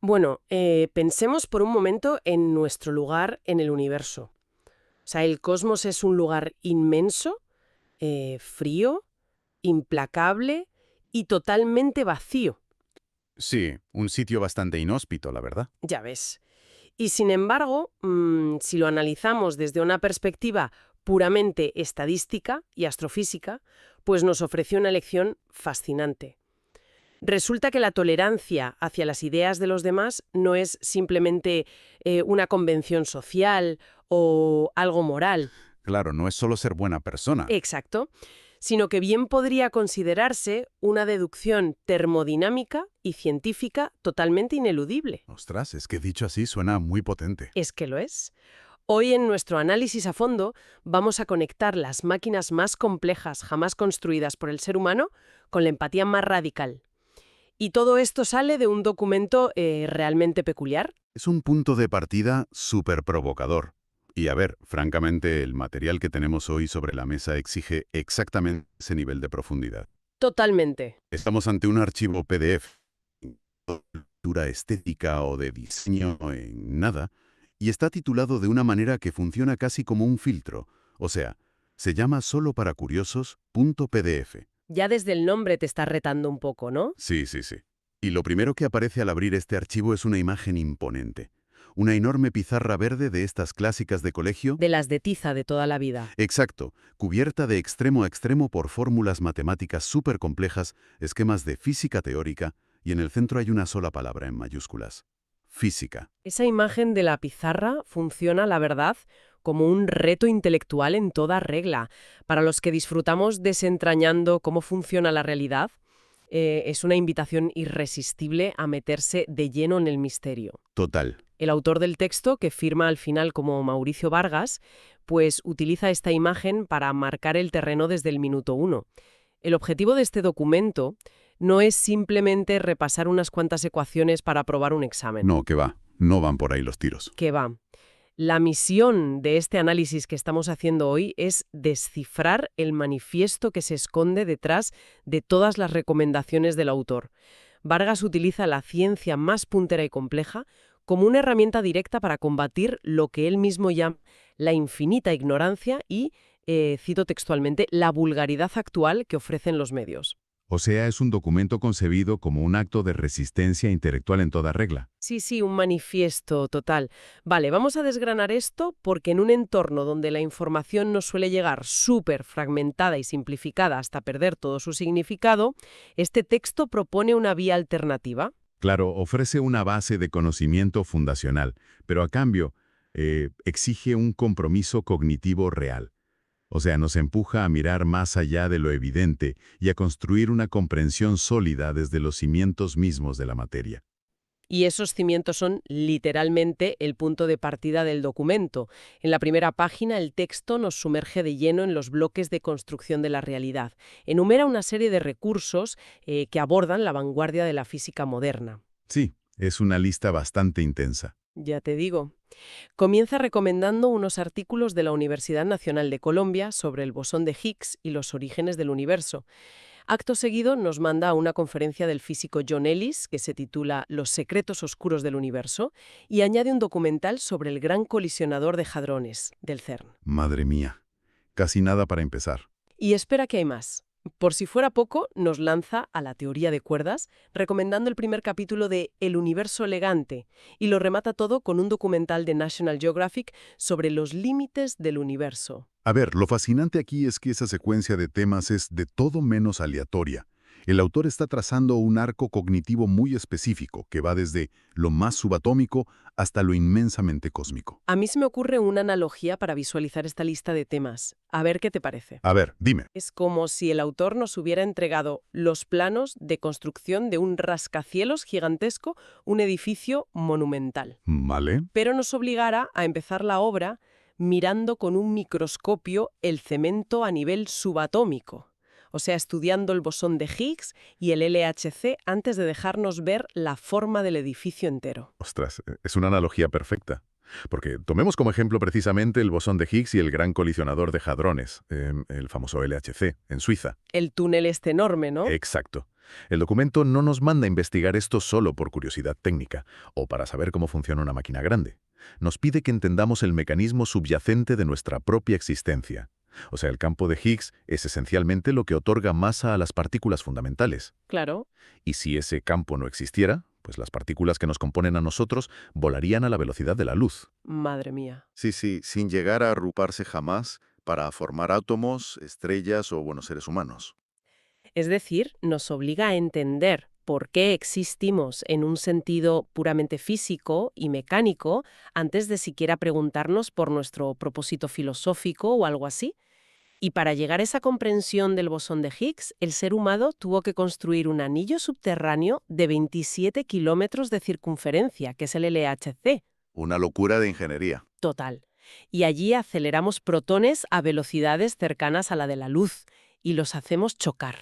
Bueno, pensemos por un momento en nuestro lugar en el universo. O sea, el cosmos es un lugar inmenso, frío, implacable y totalmente vacío, Sí, un sitio bastante inhóspito, la verdad. ya ves. Y sin embargo, si lo analizamos desde una perspectiva puramente estadística y astrofísica, pues nos ofreció una lección fascinante. Resulta que la tolerancia hacia las ideas de los demás no es simplemente una convención social o algo moral. Claro, no es solo ser buena persona. Exacto, sino que bien podría considerarse una deducción termodinámica y científica totalmente ineludible. Ostras, es que dicho así suena muy potente. Es que lo es. Hoy en nuestro análisis a fondo vamos a conectar las máquinas más complejas jamás construidas por el ser humano con la empatía más radical. Y todo esto sale de un documento realmente peculiar. Es un punto de partida súper provocador. Y a ver, francamente, el material que tenemos hoy sobre la mesa exige exactamente ese nivel de profundidad. Totalmente. Estamos ante un archivo PDF, de cultura estética o de diseño en nada, y está titulado de una manera que funciona casi como un filtro. O sea, se llama solo para curiosos.pdf. Ya desde el nombre te está retando un poco, ¿no? Sí, sí, sí. Y lo primero que aparece al abrir este archivo es una imagen imponente. Una enorme pizarra verde de estas clásicas de colegio. De las de tiza de toda la vida. Exacto, cubierta de extremo a extremo por fórmulas matemáticas súper complejas, esquemas de física teórica, y en el centro hay una sola palabra en mayúsculas. Física. Esa imagen de la pizarra funciona, la verdad, como un reto intelectual en toda regla. Para los que disfrutamos desentrañando cómo funciona la realidad, es una invitación irresistible a meterse de lleno en el misterio. Total. El autor del texto, que firma al final como Mauricio Vargas, pues utiliza esta imagen para marcar el terreno desde el minuto uno. El objetivo de este documento no es simplemente repasar unas cuantas ecuaciones para aprobar un examen. No, que va. No van por ahí los tiros. Que va. La misión de este análisis que estamos haciendo hoy es descifrar el manifiesto que se esconde detrás de todas las recomendaciones del autor. Vargas utiliza la ciencia más puntera y compleja como una herramienta directa para combatir lo que él mismo llama la infinita ignorancia y, cito textualmente, la vulgaridad actual que ofrecen los medios. O sea, es un documento concebido como un acto de resistencia intelectual en toda regla. Sí, sí, un manifiesto total. Vale, vamos a desgranar esto porque en un entorno donde la información nos suele llegar súper fragmentada y simplificada hasta perder todo su significado, este texto propone una vía alternativa. Claro, ofrece una base de conocimiento fundacional, pero a cambio exige un compromiso cognitivo real. O sea, nos empuja a mirar más allá de lo evidente y a construir una comprensión sólida desde los cimientos mismos de la materia. Y esos cimientos son literalmente el punto de partida del documento. En la primera página, el texto nos sumerge de lleno en los bloques de construcción de la realidad. Enumera una serie de recursos que abordan la vanguardia de la física moderna. Sí, es una lista bastante intensa. Ya te digo. Comienza recomendando unos artículos de la Universidad Nacional de Colombia sobre el bosón de Higgs y los orígenes del universo. Acto seguido nos manda a una conferencia del físico John Ellis, que se titula Los secretos oscuros del universo, y añade un documental sobre el gran colisionador de hadrones, del CERN. Madre mía, casi nada para empezar. Y espera que hay más. Por si fuera poco, nos lanza a la teoría de cuerdas, recomendando el primer capítulo de El universo elegante, y lo remata todo con un documental de National Geographic sobre los límites del universo. A ver, lo fascinante aquí es que esa secuencia de temas es de todo menos aleatoria. El autor está trazando un arco cognitivo muy específico que va desde lo más subatómico hasta lo inmensamente cósmico. A mí se me ocurre una analogía para visualizar esta lista de temas. A ver qué te parece. A ver, dime. Es como si el autor nos hubiera entregado los planos de construcción de un rascacielos gigantesco, un edificio monumental. ¿Vale? Pero nos obligara a empezar la obra mirando con un microscopio el cemento a nivel subatómico. O sea, estudiando el bosón de Higgs y el LHC antes de dejarnos ver la forma del edificio entero. Ostras, es una analogía perfecta. Porque tomemos como ejemplo precisamente el bosón de Higgs y el gran colisionador de hadrones, el famoso LHC, en Suiza. El túnel este enorme, ¿no? Exacto. El documento no nos manda a investigar esto solo por curiosidad técnica o para saber cómo funciona una máquina grande. Nos pide que entendamos el mecanismo subyacente de nuestra propia existencia. O sea, el campo de Higgs es esencialmente lo que otorga masa a las partículas fundamentales. Claro. Y si ese campo no existiera, pues las partículas que nos componen a nosotros volarían a la velocidad de la luz. Madre mía. Sí, sí, sin llegar a agruparse jamás para formar átomos, estrellas o, bueno, seres humanos. Es decir, nos obliga a entender por qué existimos en un sentido puramente físico y mecánico antes de siquiera preguntarnos por nuestro propósito filosófico o algo así. Y para llegar a esa comprensión del bosón de Higgs, el ser humano tuvo que construir un anillo subterráneo de 27 kilómetros de circunferencia, que es el LHC. Una locura de ingeniería. Total. Y allí aceleramos protones a velocidades cercanas a la de la luz y los hacemos chocar.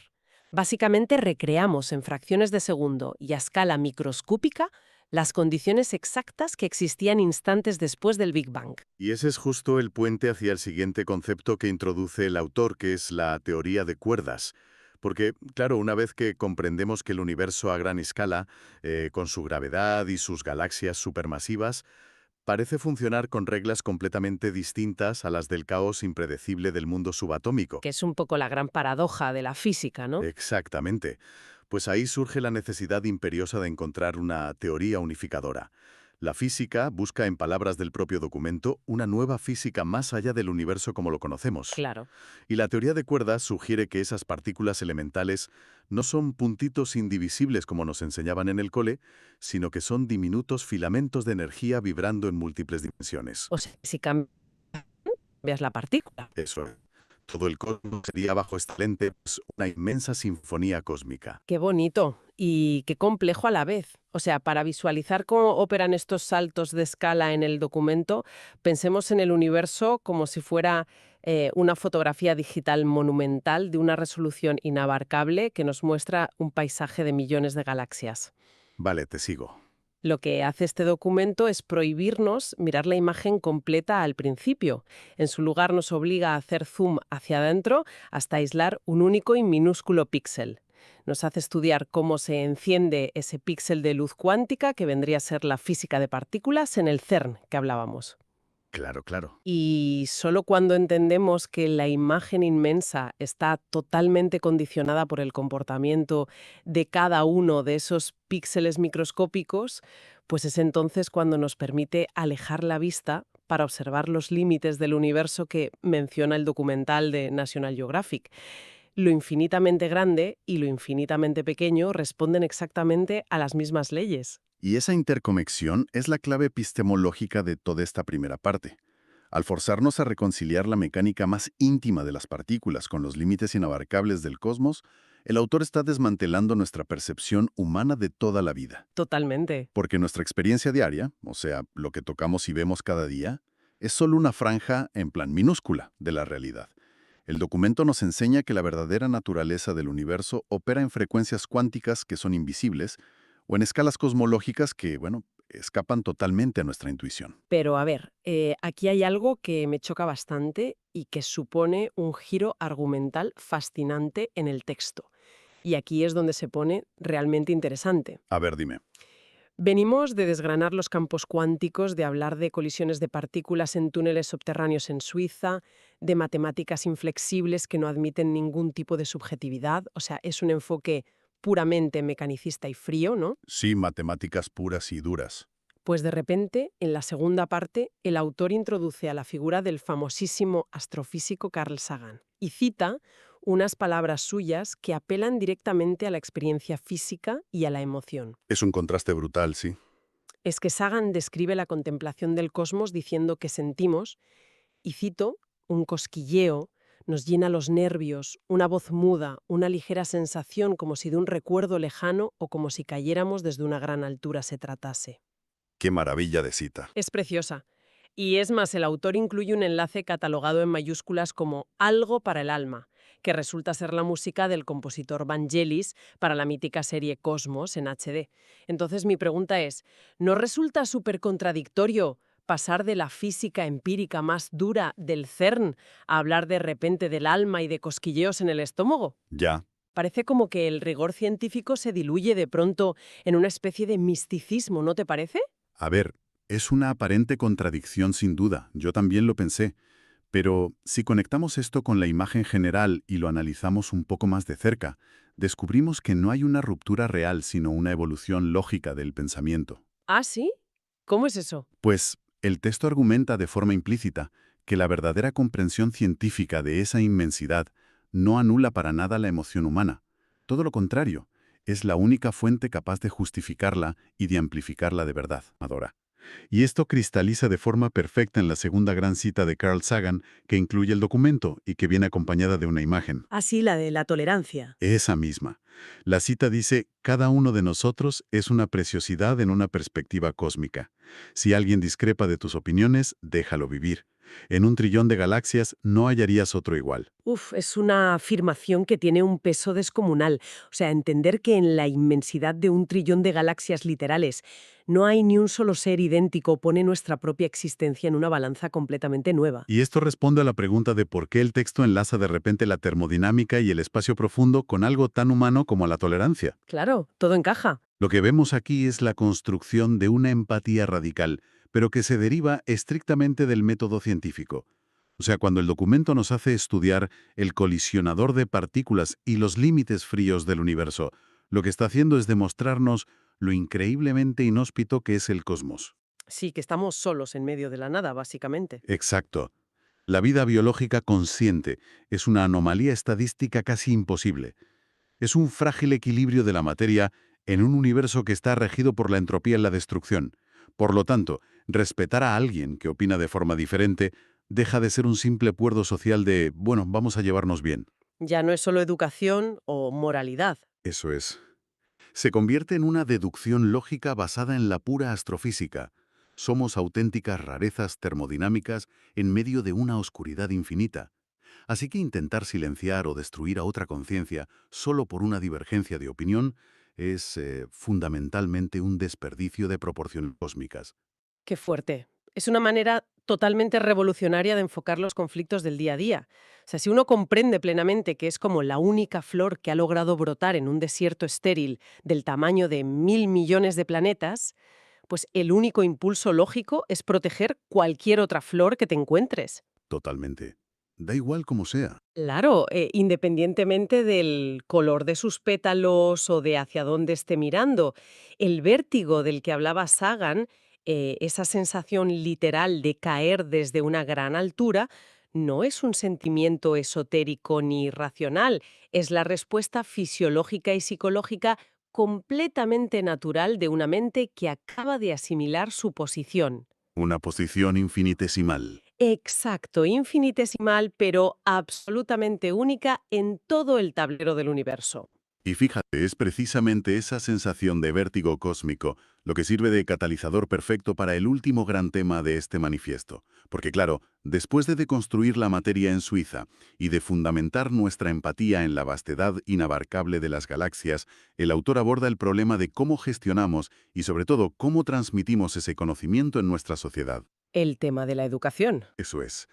Básicamente recreamos en fracciones de segundo y a escala microscópica las condiciones exactas que existían instantes después del Big Bang. Y ese es justo el puente hacia el siguiente concepto que introduce el autor, que es la teoría de cuerdas. Porque, claro, una vez que comprendemos que el universo a gran escala, con su gravedad y sus galaxias supermasivas, parece funcionar con reglas completamente distintas a las del caos impredecible del mundo subatómico. Que es un poco la gran paradoja de la física, ¿no? Exactamente. Pues ahí surge la necesidad imperiosa de encontrar una teoría unificadora. La física busca, en palabras del propio documento, una nueva física más allá del universo como lo conocemos. Claro. Y la teoría de cuerdas sugiere que esas partículas elementales no son puntitos indivisibles como nos enseñaban en el cole, sino que son diminutos filamentos de energía vibrando en múltiples dimensiones. O sea, si cambias la partícula. Eso es. Todo el cosmos sería bajo esta lente pues, una inmensa sinfonía cósmica. Qué bonito y qué complejo a la vez. O sea, para visualizar cómo operan estos saltos de escala en el documento, pensemos en el universo como si fuera una fotografía digital monumental de una resolución inabarcable que nos muestra un paisaje de millones de galaxias. Vale, te sigo. Lo que hace este documento es prohibirnos mirar la imagen completa al principio. En su lugar nos obliga a hacer zoom hacia adentro hasta aislar un único y minúsculo píxel. Nos hace estudiar cómo se enciende ese píxel de luz cuántica que vendría a ser la física de partículas en el CERN que hablábamos. Claro, claro. Y solo cuando entendemos que la imagen inmensa está totalmente condicionada por el comportamiento de cada uno de esos píxeles microscópicos, pues es entonces cuando nos permite alejar la vista para observar los límites del universo que menciona el documental de National Geographic. Lo infinitamente grande y lo infinitamente pequeño responden exactamente a las mismas leyes. Y esa interconexión es la clave epistemológica de toda esta primera parte. Al forzarnos a reconciliar la mecánica más íntima de las partículas con los límites inabarcables del cosmos, el autor está desmantelando nuestra percepción humana de toda la vida. Totalmente. Porque nuestra experiencia diaria, o sea, lo que tocamos y vemos cada día, es solo una franja, en plan minúscula, de la realidad. El documento nos enseña que la verdadera naturaleza del universo opera en frecuencias cuánticas que son invisibles, o en escalas cosmológicas que, bueno, escapan totalmente a nuestra intuición. Pero a ver, aquí hay algo que me choca bastante y que supone un giro argumental fascinante en el texto. Y aquí es donde se pone realmente interesante. A ver, dime. Venimos de desgranar los campos cuánticos, de hablar de colisiones de partículas en túneles subterráneos en Suiza, de matemáticas inflexibles que no admiten ningún tipo de subjetividad. O sea, es un enfoque puramente mecanicista y frío, ¿no? Sí, matemáticas puras y duras. Pues de repente, en la segunda parte, el autor introduce a la figura del famosísimo astrofísico Carl Sagan y cita unas palabras suyas que apelan directamente a la experiencia física y a la emoción. Es un contraste brutal, sí. Es que Sagan describe la contemplación del cosmos diciendo que sentimos, y cito, un cosquilleo, nos llena los nervios, una voz muda, una ligera sensación como si de un recuerdo lejano o como si cayéramos desde una gran altura se tratase. Qué maravilla de cita. Es preciosa. Y es más, el autor incluye un enlace catalogado en mayúsculas como Algo para el alma, que resulta ser la música del compositor Vangelis para la mítica serie Cosmos en HD. Entonces mi pregunta es, ¿no resulta súper contradictorio pasar de la física empírica más dura del CERN a hablar de repente del alma y de cosquilleos en el estómago? Ya, Parece como que el rigor científico se diluye de pronto en una especie de misticismo, ¿no te parece? A ver, es una aparente contradicción sin duda, yo también lo pensé, pero si conectamos esto con la imagen general y lo analizamos un poco más de cerca, descubrimos que no hay una ruptura real, sino una evolución lógica del pensamiento. ¿Ah, sí? ¿Cómo es eso? Pues el texto argumenta de forma implícita que la verdadera comprensión científica de esa inmensidad no anula para nada la emoción humana. Todo lo contrario, es la única fuente capaz de justificarla y de amplificarla de verdad, Adora. Y esto cristaliza de forma perfecta en la segunda gran cita de Carl Sagan, que incluye el documento y que viene acompañada de una imagen. Ah, sí, la de la tolerancia. Esa misma. La cita dice, cada uno de nosotros es una preciosidad en una perspectiva cósmica. Si alguien discrepa de tus opiniones, déjalo vivir. En un trillón de galaxias no hallarías otro igual. Uf, es una afirmación que tiene un peso descomunal. O sea, entender que en la inmensidad de un trillón de galaxias literales no hay ni un solo ser idéntico pone nuestra propia existencia en una balanza completamente nueva. Y esto responde a la pregunta de por qué el texto enlaza de repente la termodinámica y el espacio profundo con algo tan humano como la tolerancia. Claro, todo encaja. Lo que vemos aquí es la construcción de una empatía radical, pero que se deriva estrictamente del método científico. O sea, cuando el documento nos hace estudiar el colisionador de partículas y los límites fríos del universo, lo que está haciendo es demostrarnos lo increíblemente inhóspito que es el cosmos. Sí, que estamos solos en medio de la nada, básicamente. Exacto. La vida biológica consciente es una anomalía estadística casi imposible. Es un frágil equilibrio de la materia en un universo que está regido por la entropía en la destrucción. Por lo tanto, respetar a alguien que opina de forma diferente deja de ser un simple acuerdo social de, bueno, vamos a llevarnos bien. Ya no es solo educación o moralidad. Eso es. Se convierte en una deducción lógica basada en la pura astrofísica. Somos auténticas rarezas termodinámicas en medio de una oscuridad infinita. Así que intentar silenciar o destruir a otra conciencia solo por una divergencia de opinión es fundamentalmente un desperdicio de proporciones cósmicas. Qué fuerte. Es una manera totalmente revolucionaria de enfocar los conflictos del día a día. O sea, si uno comprende plenamente que es como la única flor que ha logrado brotar en un desierto estéril del tamaño de 1.000 millones de planetas, pues el único impulso lógico es proteger cualquier otra flor que te encuentres. Totalmente. Da igual como sea. Claro, independientemente del color de sus pétalos o de hacia dónde esté mirando. El vértigo del que hablaba Sagan, esa sensación literal de caer desde una gran altura, no es un sentimiento esotérico ni racional, es la respuesta fisiológica y psicológica completamente natural de una mente que acaba de asimilar su posición. Una posición infinitesimal. Exacto, infinitesimal, pero absolutamente única en todo el tablero del universo. Y fíjate, es precisamente esa sensación de vértigo cósmico lo que sirve de catalizador perfecto para el último gran tema de este manifiesto. Porque claro, después de deconstruir la materia en Suiza y de fundamentar nuestra empatía en la vastedad inabarcable de las galaxias, el autor aborda el problema de cómo gestionamos y sobre todo cómo transmitimos ese conocimiento en nuestra sociedad. El tema de la educación. Eso es.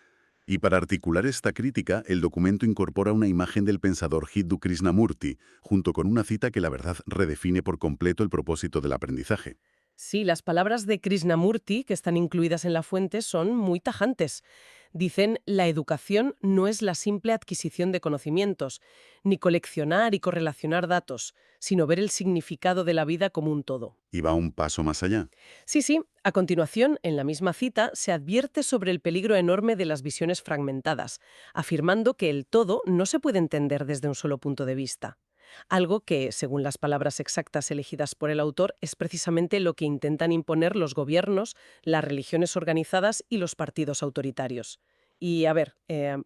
Y para articular esta crítica, el documento incorpora una imagen del pensador Jiddu Krishnamurti, junto con una cita que la verdad redefine por completo el propósito del aprendizaje. Sí, las palabras de Krishnamurti, que están incluidas en la fuente, son muy tajantes. Dicen, la educación no es la simple adquisición de conocimientos, ni coleccionar y correlacionar datos, sino ver el significado de la vida como un todo. Y va un paso más allá. Sí, sí. A continuación, en la misma cita, se advierte sobre el peligro enorme de las visiones fragmentadas, afirmando que el todo no se puede entender desde un solo punto de vista. Algo que, según las palabras exactas elegidas por el autor, es precisamente lo que intentan imponer los gobiernos, las religiones organizadas y los partidos autoritarios. Y a ver,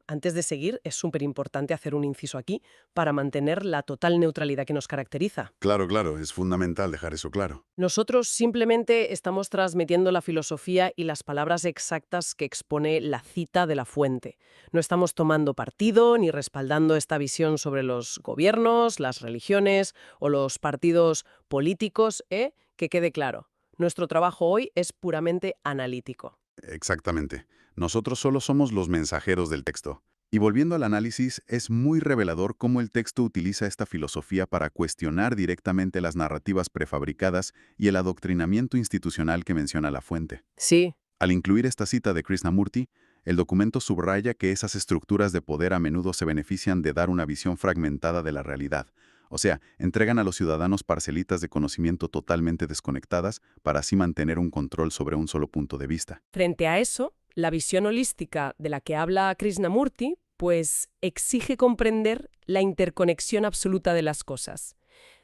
antes de seguir, es súper importante hacer un inciso aquí para mantener la total neutralidad que nos caracteriza. Claro, claro, es fundamental dejar eso claro. Nosotros simplemente estamos transmitiendo la filosofía y las palabras exactas que expone la cita de la fuente. No estamos tomando partido ni respaldando esta visión sobre los gobiernos, las religiones o los partidos políticos, ¿eh? Que quede claro. Nuestro trabajo hoy es puramente analítico. Exactamente. Nosotros solo somos los mensajeros del texto. Y volviendo al análisis, es muy revelador cómo el texto utiliza esta filosofía para cuestionar directamente las narrativas prefabricadas y el adoctrinamiento institucional que menciona la fuente. Sí, Al incluir esta cita de Krishnamurti, el documento subraya que esas estructuras de poder a menudo se benefician de dar una visión fragmentada de la realidad. O sea, entregan a los ciudadanos parcelitas de conocimiento totalmente desconectadas para así mantener un control sobre un solo punto de vista. frente a eso, la visión holística de la que habla Krishnamurti, pues exige comprender la interconexión absoluta de las cosas,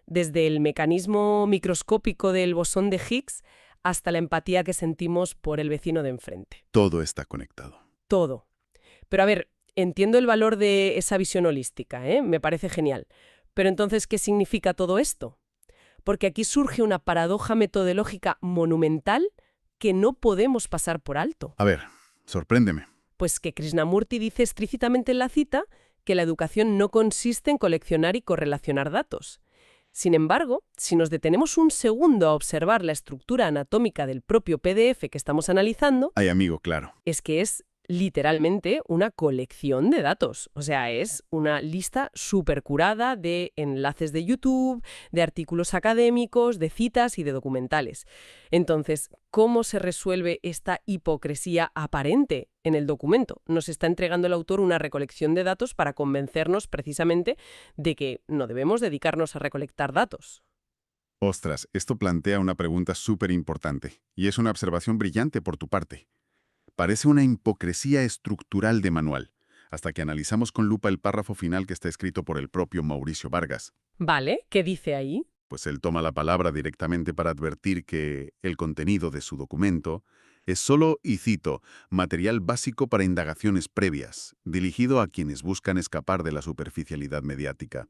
desde el mecanismo microscópico del bosón de Higgs hasta la empatía que sentimos por el vecino de enfrente. Todo está conectado. Todo. Pero a ver, entiendo el valor de esa visión holística, ¿eh? Me parece genial. Pero entonces, ¿qué significa todo esto? Porque aquí surge una paradoja metodológica monumental que no podemos pasar por alto. A ver, sorpréndeme. Pues que Krishnamurti dice explícitamente en la cita que la educación no consiste en coleccionar y correlacionar datos. Sin embargo, si nos detenemos un segundo a observar la estructura anatómica del propio PDF que estamos analizando, Ay, amigo, claro. es que es literalmente una colección de datos. O sea, es una lista súper curada de enlaces de YouTube, de artículos académicos, de citas y de documentales. Entonces, ¿cómo se resuelve esta hipocresía aparente en el documento? Nos está entregando el autor una recolección de datos para convencernos precisamente de que no debemos dedicarnos a recolectar datos. Ostras, esto plantea una pregunta súper importante, y es una observación brillante por tu parte. Parece una hipocresía estructural de manual, hasta que analizamos con lupa el párrafo final que está escrito por el propio Mauricio Vargas. ¿Vale? ¿Qué dice ahí? Pues él toma la palabra directamente para advertir que el contenido de su documento es solo, y cito, material básico para indagaciones previas, dirigido a quienes buscan escapar de la superficialidad mediática.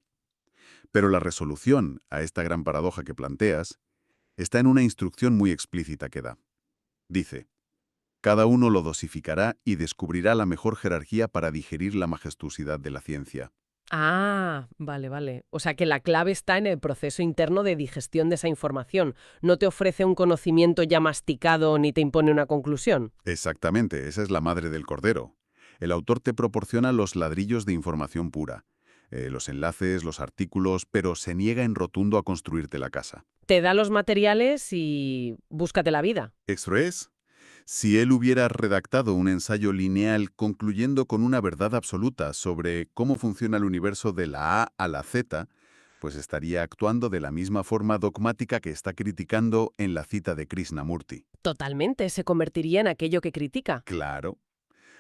Pero la resolución a esta gran paradoja que planteas está en una instrucción muy explícita que da. Dice: cada uno lo dosificará y descubrirá la mejor jerarquía para digerir la majestuosidad de la ciencia. Ah, vale, vale. O sea que la clave está en el proceso interno de digestión de esa información. No te ofrece un conocimiento ya masticado ni te impone una conclusión. Exactamente, esa es la madre del cordero. El autor te proporciona los ladrillos de información pura, los enlaces, los artículos, pero se niega en rotundo a construirte la casa. Te da los materiales y búscate la vida. ¿Esto es? Si él hubiera redactado un ensayo lineal concluyendo con una verdad absoluta sobre cómo funciona el universo de la A a la Z, pues estaría actuando de la misma forma dogmática que está criticando en la cita de Krishnamurti. Totalmente, se convertiría en aquello que critica. Claro.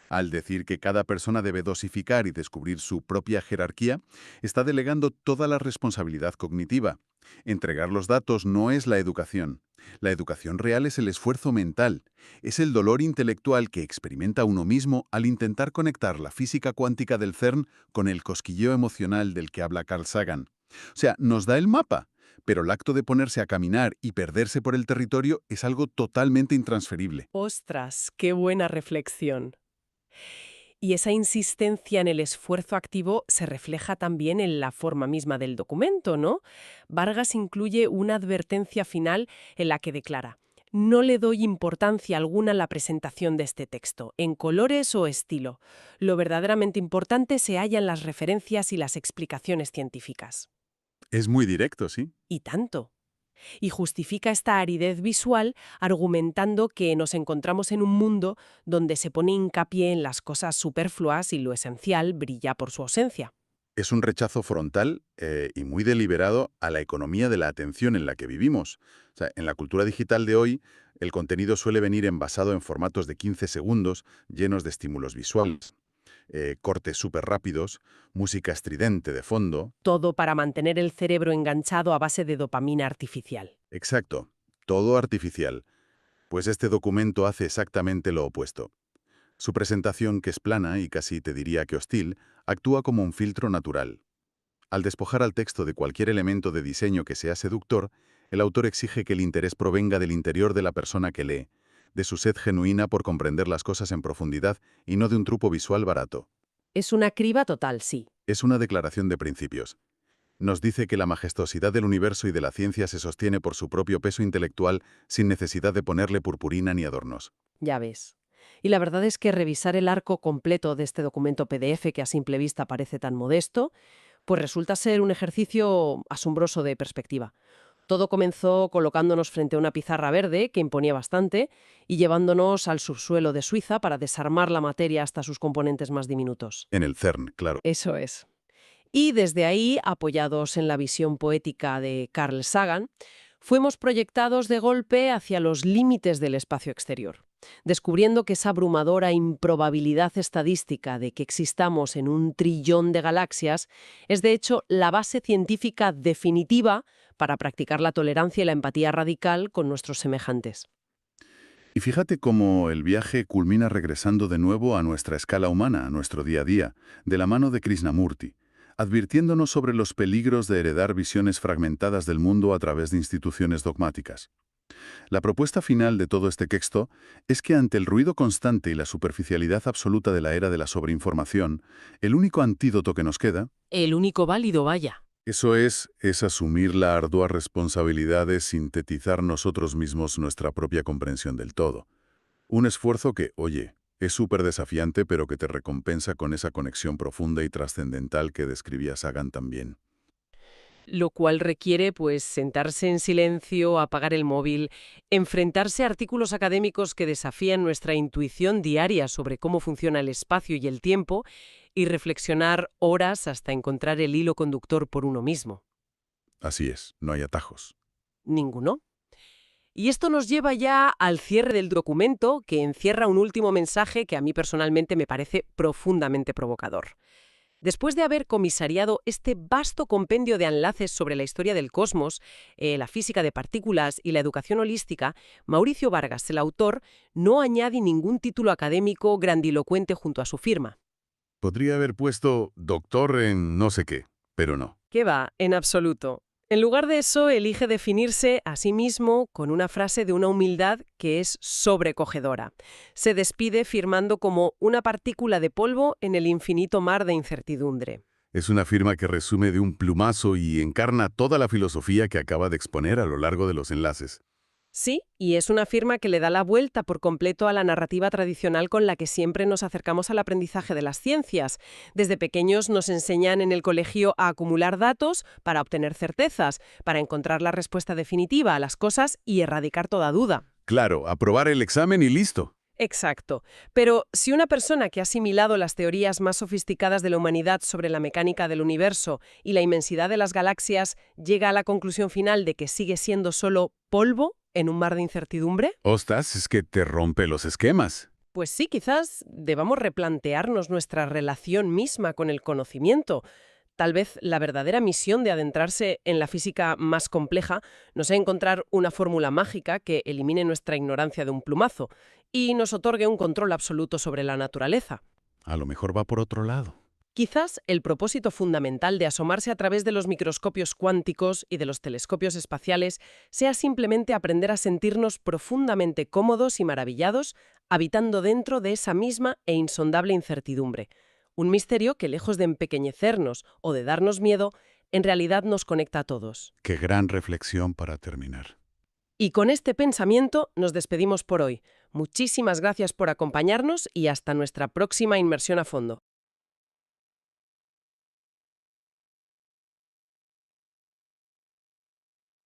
Al decir que cada persona debe dosificar y descubrir su propia jerarquía, está delegando toda la responsabilidad cognitiva. Entregar los datos no es la educación. La educación real es el esfuerzo mental. Es el dolor intelectual que experimenta uno mismo al intentar conectar la física cuántica del CERN con el cosquilleo emocional del que habla Carl Sagan. O sea, nos da el mapa, pero el acto de ponerse a caminar y perderse por el territorio es algo totalmente intransferible. Ostras, qué buena reflexión. Y esa insistencia en el esfuerzo activo se refleja también en la forma misma del documento, ¿no? Vargas incluye una advertencia final en la que declara: no le doy importancia alguna a la presentación de este texto, en colores o estilo. Lo verdaderamente importante se halla en las referencias y las explicaciones científicas. Es muy directo, ¿sí? Y tanto. Y justifica esta aridez visual argumentando que nos encontramos en un mundo donde se pone hincapié en las cosas superfluas y lo esencial brilla por su ausencia. Es un rechazo frontal y muy deliberado a la economía de la atención en la que vivimos. O sea, en la cultura digital de hoy, el contenido suele venir envasado en formatos de 15 segundos, llenos de estímulos visuales, cortes súper rápidos, música estridente de fondo. Todo para mantener el cerebro enganchado a base de dopamina artificial. Exacto, todo artificial. Pues este documento hace exactamente lo opuesto. Su presentación, que es plana y casi te diría que hostil, actúa como un filtro natural. Al despojar al texto de cualquier elemento de diseño que sea seductor, el autor exige que el interés provenga del interior de la persona que lee, de su sed genuina por comprender las cosas en profundidad y no de un truco visual barato. Es una criba total, sí. Es una declaración de principios. Nos dice que la majestuosidad del universo y de la ciencia se sostiene por su propio peso intelectual sin necesidad de ponerle purpurina ni adornos. Ya ves. Y la verdad es que revisar el arco completo de este documento PDF, que a simple vista parece tan modesto, pues resulta ser un ejercicio asombroso de perspectiva. Todo comenzó colocándonos frente a una pizarra verde que imponía bastante y llevándonos al subsuelo de Suiza para desarmar la materia hasta sus componentes más diminutos. En el CERN, claro. Eso es. Y desde ahí, apoyados en la visión poética de Carl Sagan, fuimos proyectados de golpe hacia los límites del espacio exterior, descubriendo que esa abrumadora improbabilidad estadística de que existamos en un trillón de galaxias es de hecho la base científica definitiva para practicar la tolerancia y la empatía radical con nuestros semejantes. Y fíjate cómo el viaje culmina regresando de nuevo a nuestra escala humana, a nuestro día a día, de la mano de Krishnamurti, advirtiéndonos sobre los peligros de heredar visiones fragmentadas del mundo a través de instituciones dogmáticas. La propuesta final de todo este texto es que ante el ruido constante y la superficialidad absoluta de la era de la sobreinformación, el único antídoto que nos queda, El único válido, vaya. eso es asumir la ardua responsabilidad de sintetizar nosotros mismos nuestra propia comprensión del todo. Un esfuerzo que, oye, es súper desafiante, pero que te recompensa con esa conexión profunda y trascendental que describía Sagan también. Lo cual requiere, pues, sentarse en silencio, apagar el móvil, enfrentarse a artículos académicos que desafían nuestra intuición diaria sobre cómo funciona el espacio y el tiempo y reflexionar horas hasta encontrar el hilo conductor por uno mismo. Así es, no hay atajos. ¿Ninguno? Y esto nos lleva ya al cierre del documento, que encierra un último mensaje que a mí personalmente me parece profundamente provocador. Después de haber comisariado este vasto compendio de enlaces sobre la historia del cosmos, la física de partículas y la educación holística, Mauricio Vargas, el autor, no añade ningún título académico grandilocuente junto a su firma. Podría haber puesto doctor en no sé qué, pero no. ¿Qué va? En absoluto. En lugar de eso, elige definirse a sí mismo con una frase de una humildad que es sobrecogedora. Se despide firmando como una partícula de polvo en el infinito mar de incertidumbre. Es una firma que resume de un plumazo y encarna toda la filosofía que acaba de exponer a lo largo de los enlaces. Sí, y es una firma que le da la vuelta por completo a la narrativa tradicional con la que siempre nos acercamos al aprendizaje de las ciencias. Desde pequeños nos enseñan en el colegio a acumular datos para obtener certezas, para encontrar la respuesta definitiva a las cosas y erradicar toda duda. Claro, aprobar el examen y listo. Exacto. Pero si una persona que ha asimilado las teorías más sofisticadas de la humanidad sobre la mecánica del universo y la inmensidad de las galaxias llega a la conclusión final de que sigue siendo solo polvo en un mar de incertidumbre, Ostras, es que te rompe los esquemas. pues sí, quizás debamos replantearnos nuestra relación misma con el conocimiento. Tal vez la verdadera misión de adentrarse en la física más compleja no sea encontrar una fórmula mágica que elimine nuestra ignorancia de un plumazo y nos otorgue un control absoluto sobre la naturaleza. A lo mejor va por otro lado. Quizás el propósito fundamental de asomarse a través de los microscopios cuánticos y de los telescopios espaciales sea simplemente aprender a sentirnos profundamente cómodos y maravillados habitando dentro de esa misma e insondable incertidumbre. Un misterio que, lejos de empequeñecernos o de darnos miedo, en realidad nos conecta a todos. Qué gran reflexión para terminar. Y con este pensamiento nos despedimos por hoy. Muchísimas gracias por acompañarnos y hasta nuestra próxima inmersión a fondo.